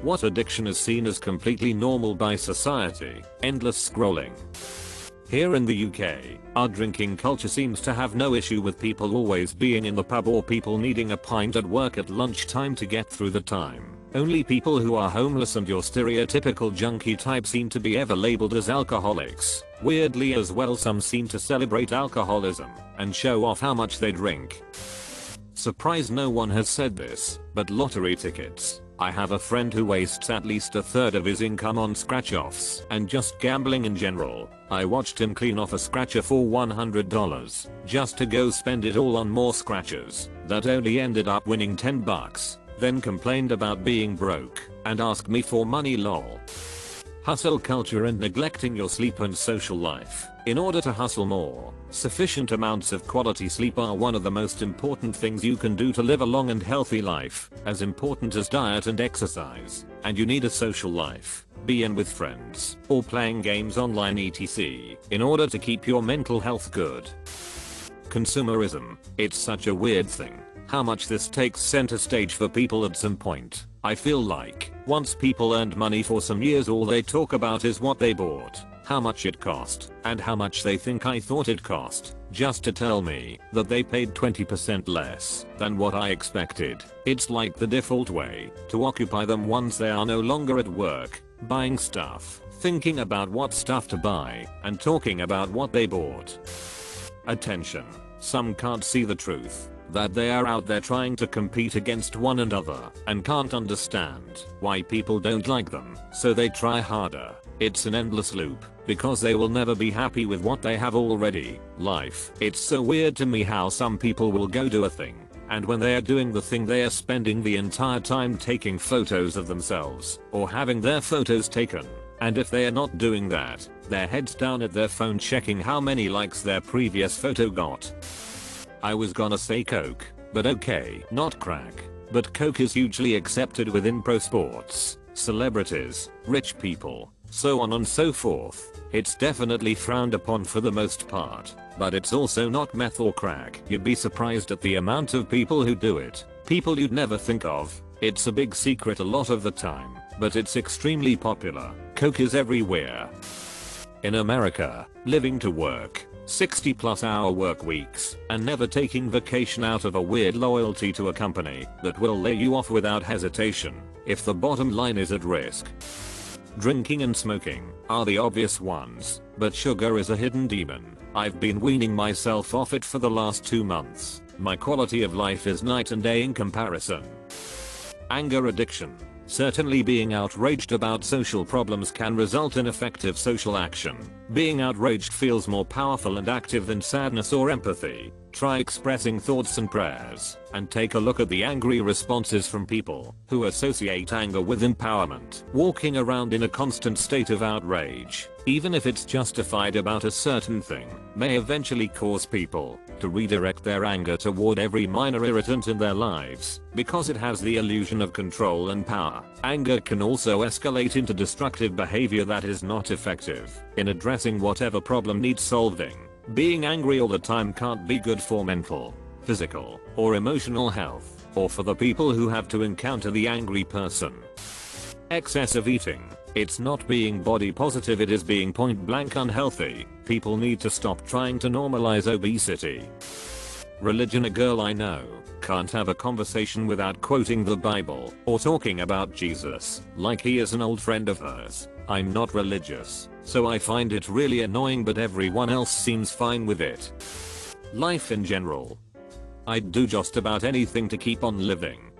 What addiction is seen as completely normal by society? Endless scrolling. Here in the UK, our drinking culture seems to have no issue with people always being in the pub or people needing a pint at work at lunchtime to get through the time. Only people who are homeless and your stereotypical junkie type seem to be ever labeled as alcoholics. Weirdly as well, some seem to celebrate alcoholism and show off how much they drink. Surprise, no one has said this, but lottery tickets. I have a friend who wastes at least a third of his income on scratch-offs and just gambling in general. I watched him clean off a scratcher for $100 just to go spend it all on more scratchers that only ended up winning $10, then complained about being broke and asked me for money, lol. Hustle culture and neglecting your sleep and social life. In order to hustle more, sufficient amounts of quality sleep are one of the most important things you can do to live a long and healthy life, as important as diet and exercise. And you need a social life, be in with friends, or playing games online etc. in order to keep your mental health good. Consumerism. It's such a weird thing how much this takes center stage for people at some point. I feel like once people earned money for some years, all they talk about is what they bought, how much it cost, and how much they think I thought it cost, just to tell me that they paid 20% less than what I expected. It's like the default way to occupy them once they are no longer at work, buying stuff, thinking about what stuff to buy, and talking about what they bought. Attention. Some can't see the truth that they are out there trying to compete against one another and can't understand why people don't like them, so they try harder. It's an endless loop because they will never be happy with what they have already. Life. It's so weird to me how some people will go do a thing, and when they are doing the thing they are spending the entire time taking photos of themselves or having their photos taken. And if they are not doing that, their heads down at their phone checking how many likes their previous photo got. I was gonna say coke, but okay, not crack. But coke is hugely accepted within pro sports, celebrities, rich people, so on and so forth. It's definitely frowned upon for the most part, but it's also not meth or crack. You'd be surprised at the amount of people who do it. People you'd never think of. It's a big secret a lot of the time, but it's extremely popular. Coke is everywhere. In America, living to work, 60+ hour work weeks, and never taking vacation out of a weird loyalty to a company that will lay you off without hesitation if the bottom line is at risk. Drinking and smoking are the obvious ones, but sugar is a hidden demon. I've been weaning myself off it for the last 2 months. My quality of life is night and day in comparison. Anger addiction. Certainly being outraged about social problems can result in effective social action. Being outraged feels more powerful and active than sadness or empathy. Try expressing thoughts and prayers, and take a look at the angry responses from people who associate anger with empowerment. Walking around in a constant state of outrage, even if it's justified about a certain thing, may eventually cause people to redirect their anger toward every minor irritant in their lives, because it has the illusion of control and power. Anger can also escalate into destructive behavior that is not effective in addressing whatever problem needs solving. Being angry all the time can't be good for mental, physical, or emotional health, or for the people who have to encounter the angry person. Excessive eating. It's not being body positive, it is being point blank unhealthy. People need to stop trying to normalize obesity. Religion. A girl I know can't have a conversation without quoting the Bible or talking about Jesus like he is an old friend of hers. I'm not religious, so I find it really annoying, but everyone else seems fine with it. Life in general. I'd do just about anything to keep on living.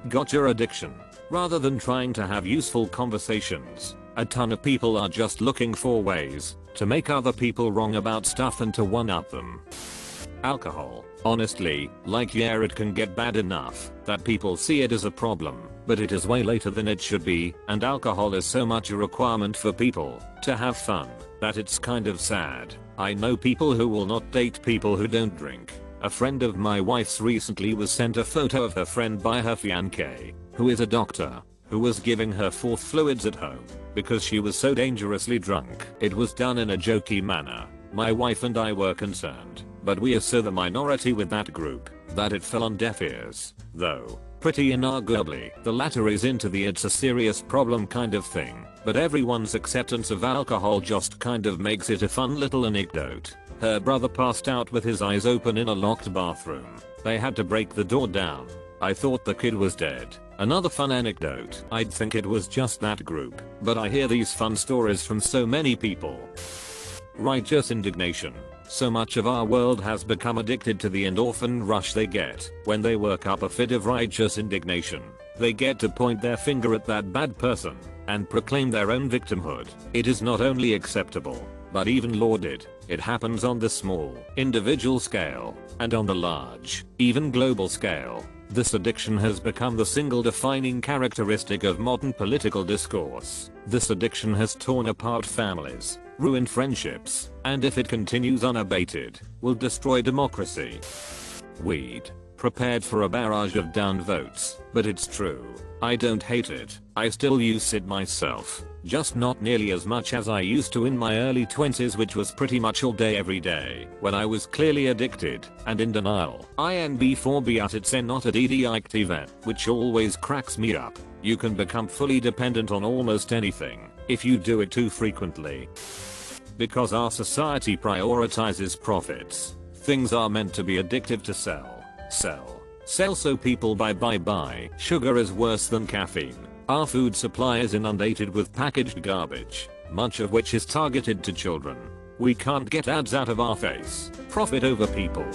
Gotcha addiction. Rather than trying to have useful conversations, a ton of people are just looking for ways to make other people wrong about stuff and to one-up them. Alcohol. Honestly, like yeah, it can get bad enough that people see it as a problem, but it is way later than it should be, and alcohol is so much a requirement for people to have fun that it's kind of sad. I know people who will not date people who don't drink. A friend of my wife's recently was sent a photo of her friend by her fiancé, who is a doctor, who was giving her forth fluids at home because she was so dangerously drunk. It was done in a jokey manner. My wife and I were concerned, but we are so the minority with that group that it fell on deaf ears. Though, pretty inarguably. The latter is into the it's a serious problem kind of thing, but everyone's acceptance of alcohol just kind of makes it a fun little anecdote. Her brother passed out with his eyes open in a locked bathroom. They had to break the door down. I thought the kid was dead. Another fun anecdote. I'd think it was just that group, but I hear these fun stories from so many people. Righteous indignation. So much of our world has become addicted to the endorphin rush they get when they work up a fit of righteous indignation. They get to point their finger at that bad person and proclaim their own victimhood. It is not only acceptable, but even lauded. It happens on the small, individual scale, and on the large, even global scale. This addiction has become the single defining characteristic of modern political discourse. This addiction has torn apart families, ruined friendships, and if it continues unabated, will destroy democracy. Weed. Prepared for a barrage of downed votes, but it's true. I don't hate it. I still use it myself. Just not nearly as much as I used to in my early 20s, which was pretty much all day every day, when I was clearly addicted and in denial. INB4B at its not at EDICTV, which always cracks me up. You can become fully dependent on almost anything if you do it too frequently. Because our society prioritizes profits, things are meant to be addictive to sell. Sell so people buy. Sugar is worse than caffeine. Our food supply is inundated with packaged garbage, much of which is targeted to children. We can't get ads out of our face. Profit over people.